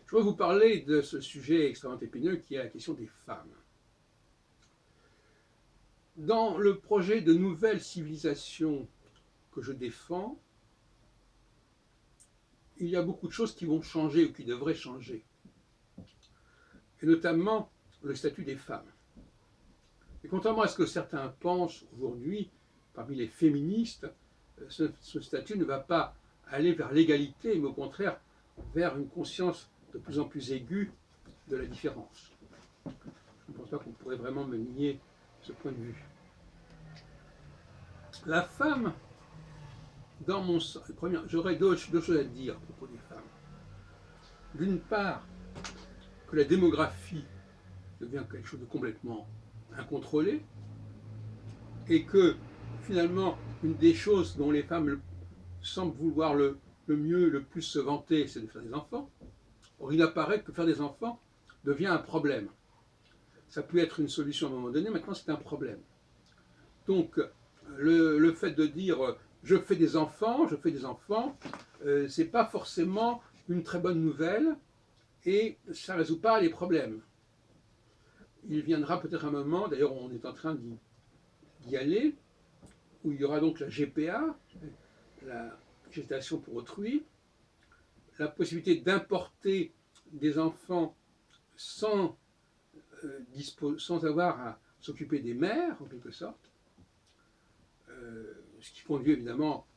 Je voudrais vous parler de ce sujet extrêmement épineux qui est la question des femmes. Dans le projet de nouvelle civilisation que je défends, il y a beaucoup de choses qui vont changer ou qui devraient changer, et notamment le statut des femmes. Et contrairement à ce que certains pensent aujourd'hui, parmi les féministes, ce statut ne va pas aller vers l'égalité, mais au contraire vers une conscience de plus en plus aiguë de la différence. Je ne pense pas qu'on pourrait vraiment me nier ce point de vue. La femme, dans mon sens, j'aurais deux choses à dire à propos des femmes. D'une part, que la démographie devient quelque chose de complètement incontrôlé, et que finalement, une des choses dont les femmes semblent vouloir le mieux, le plus se vanter, c'est de faire des enfants. Or, il apparaît que faire des enfants devient un problème. Ça peut être une solution à un moment donné, maintenant c'est un problème. Donc, le fait de dire je fais des enfants, c'est pas forcément une très bonne nouvelle et ça ne résout pas les problèmes. Il viendra peut-être un moment, d'ailleurs on est en train d'y aller, où il y aura donc la GPA, la gestation pour autrui, la possibilité d'importer des enfants sans avoir à s'occuper des mères, en quelque sorte, ce qui conduit évidemment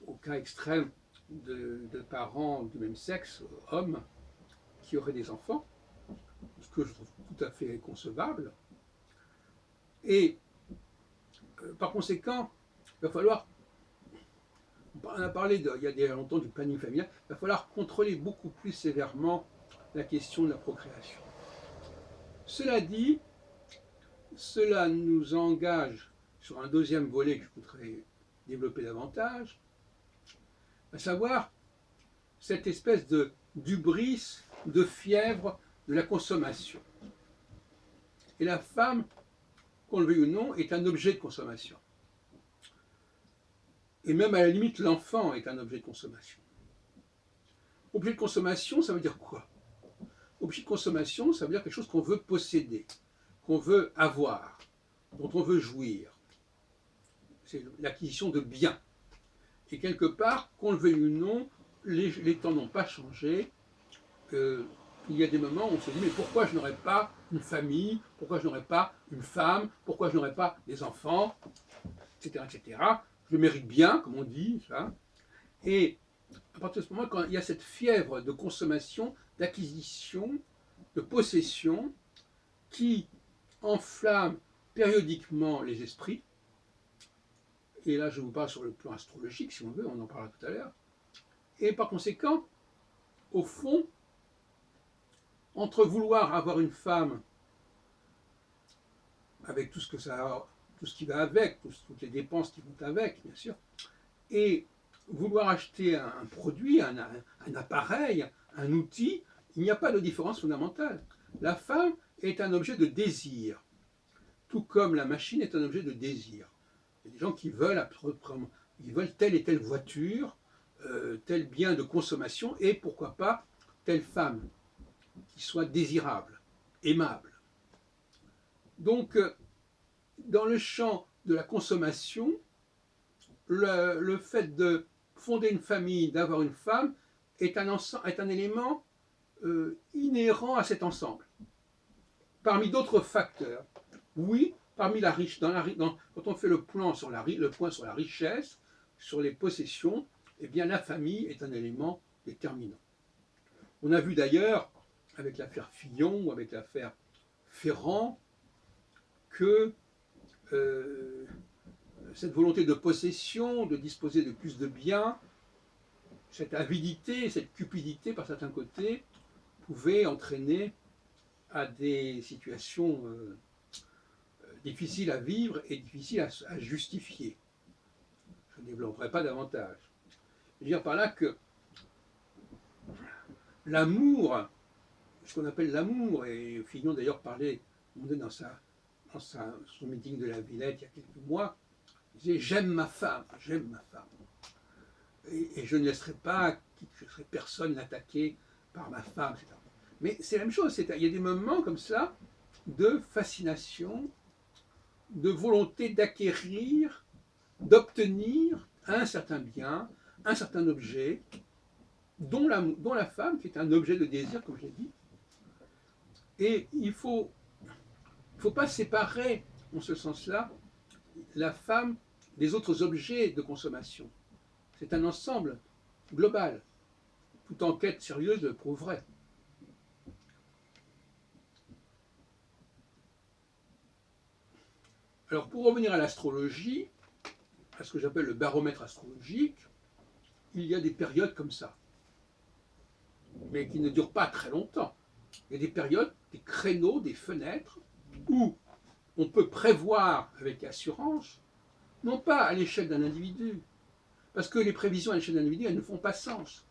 au cas extrême de parents du même sexe, hommes, qui auraient des enfants, ce que je trouve tout à fait concevable. Et par conséquent, il va falloir, on a parlé il y a déjà longtemps du planning familial, il va falloir contrôler beaucoup plus sévèrement la question de la procréation. Cela dit, cela nous engage sur un deuxième volet que je voudrais développer davantage, à savoir cette espèce d'hubris, de fièvre de la consommation. Et la femme, qu'on le veuille ou non, est un objet de consommation. Et même à la limite, l'enfant est un objet de consommation. Objet de consommation, ça veut dire quoi? Objet de consommation, ça veut dire quelque chose qu'on veut posséder, qu'on veut avoir, dont on veut jouir. C'est l'acquisition de biens. Et quelque part, qu'on le veuille ou non, les temps n'ont pas changé. Il y a des moments où on se dit mais pourquoi je n'aurais pas une famille, pourquoi je n'aurais pas une femme, pourquoi je n'aurais pas des enfants, etc., etc. Je le mérite bien, comme on dit, ça. Et à partir de ce moment, quand il y a cette fièvre de consommation, d'acquisition, de possession, qui enflamme périodiquement les esprits, et là je vous parle sur le plan astrologique, si on veut, on en parlera tout à l'heure, et par conséquent, au fond, entre vouloir avoir une femme avec tout ce qui va avec, toutes les dépenses qui vont avec, bien sûr, et vouloir acheter un produit, un appareil, un outil, il n'y a pas de différence fondamentale. La femme est un objet de désir, tout comme la machine est un objet de désir. Il y a des gens qui veulent telle et telle voiture, tel bien de consommation, et pourquoi pas telle femme qui soit désirable, aimable. Donc, dans le champ de la consommation, le fait de fonder une famille, d'avoir une femme, est un élément inhérent à cet ensemble. Parmi d'autres facteurs, oui, parmi quand on fait le point sur la richesse, sur les possessions, eh bien la famille est un élément déterminant. On a vu d'ailleurs, avec l'affaire Fillon ou avec l'affaire Ferrand, que cette volonté de possession, de disposer de plus de biens, cette avidité, cette cupidité par certains côtés, pouvait entraîner à des situations difficiles à vivre et difficiles à justifier. Je ne développerai pas davantage. Je veux dire par là que l'amour, ce qu'on appelle l'amour, et Fillon d'ailleurs parlait dans son meeting de la Villette il y a quelques mois, il disait j'aime ma femme, et je ne laisserai personne l'attaquer par ma femme, etc. Mais c'est la même chose, il y a des moments comme ça de fascination, de volonté d'acquérir, d'obtenir un certain bien, un certain objet, dont la femme, qui est un objet de désir, comme je l'ai dit. Et il ne faut pas séparer, en ce sens-là, la femme des autres objets de consommation. C'est un ensemble global. Toute enquête sérieuse le prouverait. Alors, pour revenir à l'astrologie, à ce que j'appelle le baromètre astrologique, il y a des périodes comme ça, mais qui ne durent pas très longtemps. Il y a des périodes, des créneaux, des fenêtres, où on peut prévoir avec assurance, non pas à l'échelle d'un individu, parce que les prévisions à l'échelle d'un individu, elles ne font pas sens.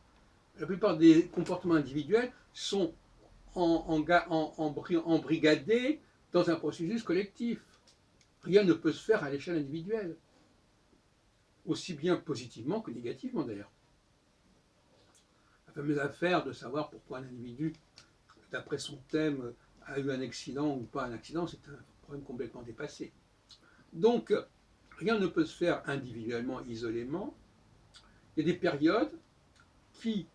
La plupart des comportements individuels sont embrigadés dans un processus collectif. Rien ne peut se faire à l'échelle individuelle, aussi bien positivement que négativement d'ailleurs. La fameuse affaire de savoir pourquoi un individu, d'après son thème, a eu un accident ou pas un accident, c'est un problème complètement dépassé. Donc, rien ne peut se faire individuellement, isolément. Il y a des périodes qui,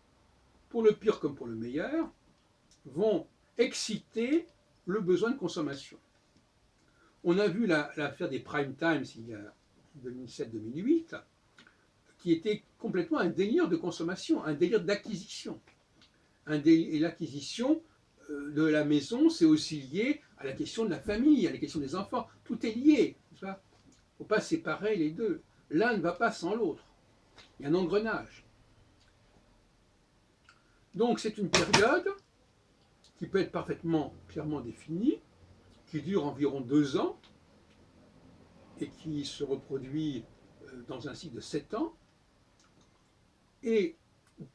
pour le pire comme pour le meilleur, vont exciter le besoin de consommation. On a vu l'affaire des prime times il y a 2007-2008, qui était complètement un délire de consommation, un délire d'acquisition. Et l'acquisition de la maison, c'est aussi lié à la question de la famille, à la question des enfants. Tout est lié. Il ne faut pas séparer les deux. L'un ne va pas sans l'autre. Il y a un engrenage. Donc c'est une période qui peut être parfaitement clairement définie, qui dure environ 2 ans et qui se reproduit dans un cycle de 7 ans, et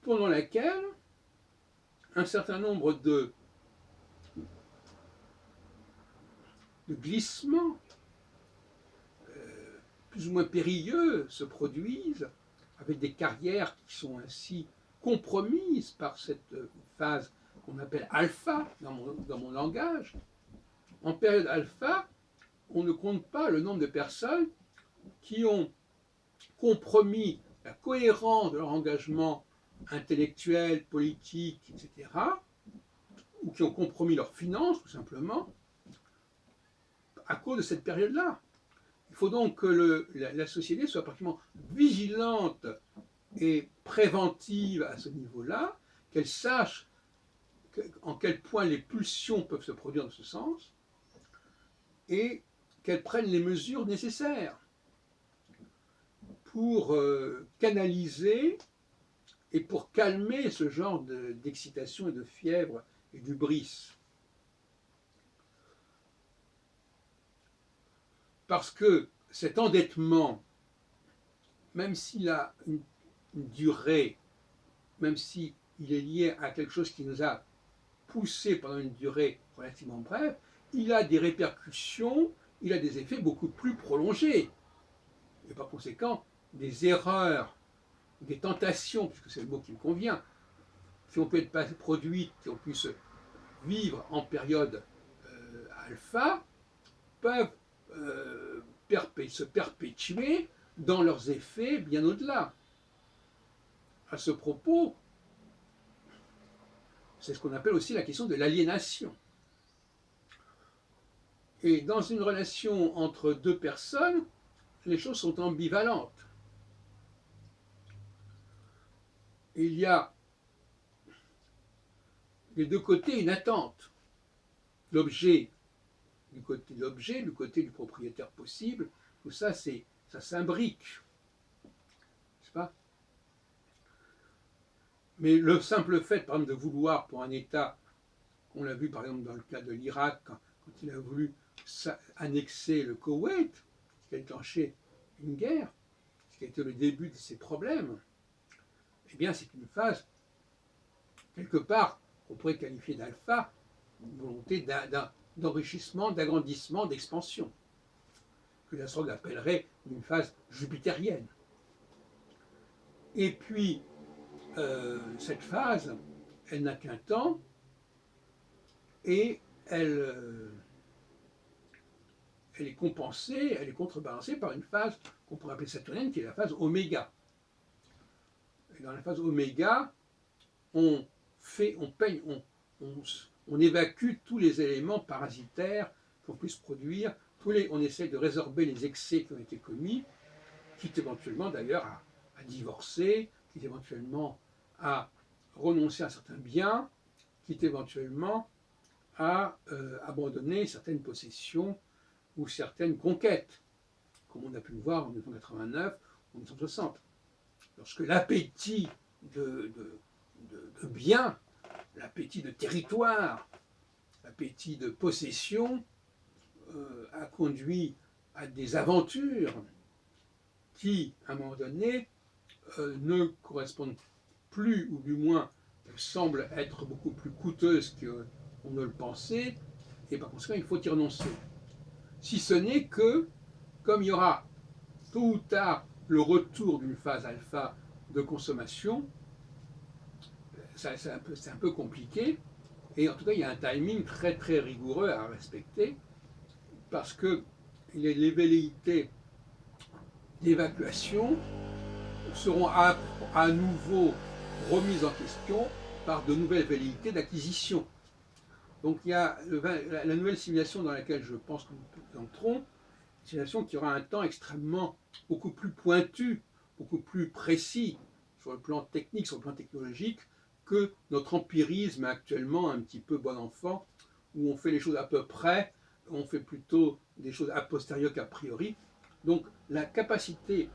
pendant laquelle un certain nombre de glissements plus ou moins périlleux se produisent, avec des carrières qui sont ainsi compromises par cette phase qu'on appelle alpha dans mon langage. En période alpha, on ne compte pas le nombre de personnes qui ont compromis la cohérence de leur engagement intellectuel, politique, etc., ou qui ont compromis leurs finances, tout simplement, à cause de cette période-là. Il faut donc que la société soit particulièrement vigilante et préventive à ce niveau-là, qu'elle sache en quel point les pulsions peuvent se produire dans ce sens, et qu'elle prenne les mesures nécessaires pour canaliser et pour calmer ce genre d'excitation et de fièvre et d'hubris. Parce que cet endettement, même s'il a une durée, même s'il est lié à quelque chose qui nous a poussé pendant une durée relativement brève, il a des répercussions, il a des effets beaucoup plus prolongés. Et par conséquent, des erreurs, des tentations, puisque c'est le mot qui me convient, qui ont pu être produites, qui ont pu se vivre en période alpha, peuvent se perpétuer dans leurs effets bien au-delà. À ce propos, c'est ce qu'on appelle aussi la question de l'aliénation. Et dans une relation entre deux personnes, les choses sont ambivalentes. Il y a des deux côtés une attente. L'objet, du côté de l'objet, du côté du propriétaire possible, tout ça, ça s'imbrique. N'est-ce pas? Mais le simple fait, par exemple, de vouloir pour un État, on l'a vu par exemple dans le cas de l'Irak, quand il a voulu annexer le Koweït, ce qui a déclenché une guerre, ce qui a été le début de ces problèmes, eh bien c'est une phase, quelque part, qu'on pourrait qualifier d'alpha, une volonté d'enrichissement, d'agrandissement, d'expansion, que l'astrologue appellerait une phase jupitérienne. Et puis, cette phase, elle n'a qu'un temps, et elle est compensée, elle est contrebalancée par une phase qu'on pourrait appeler saturnienne, qui est la phase oméga. Et dans la phase oméga, on évacue tous les éléments parasitaires qu'on puisse produire, on essaie de résorber les excès qui ont été commis, quitte éventuellement d'ailleurs à divorcer, quitte éventuellement à renoncer à certains biens, quitte éventuellement à abandonner certaines possessions ou certaines conquêtes, comme on a pu le voir en 1989 ou en 1960. Lorsque l'appétit de biens, l'appétit de territoire, l'appétit de possession a conduit à des aventures qui, à un moment donné, ne correspondent plus, ou du moins semblent être beaucoup plus coûteuses qu'on ne le pensait, et par conséquent, il faut y renoncer. Si ce n'est que, comme il y aura tôt ou tard le retour d'une phase alpha de consommation, c'est un peu compliqué, et en tout cas, il y a un timing très très rigoureux à respecter, parce que les velléités d'évacuation seront à nouveau remises en question par de nouvelles velléités d'acquisition. Donc il y a la nouvelle civilisation dans laquelle je pense que nous entrons, une civilisation qui aura un temps extrêmement beaucoup plus pointu, beaucoup plus précis sur le plan technique, sur le plan technologique, que notre empirisme actuellement un petit peu bon enfant, où on fait les choses à peu près, on fait plutôt des choses a posteriori qu'a priori. Donc la capacité,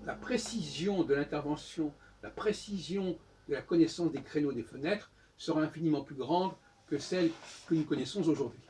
la précision de l'intervention, la précision de la connaissance des créneaux des fenêtres sera infiniment plus grande que celle que nous connaissons aujourd'hui.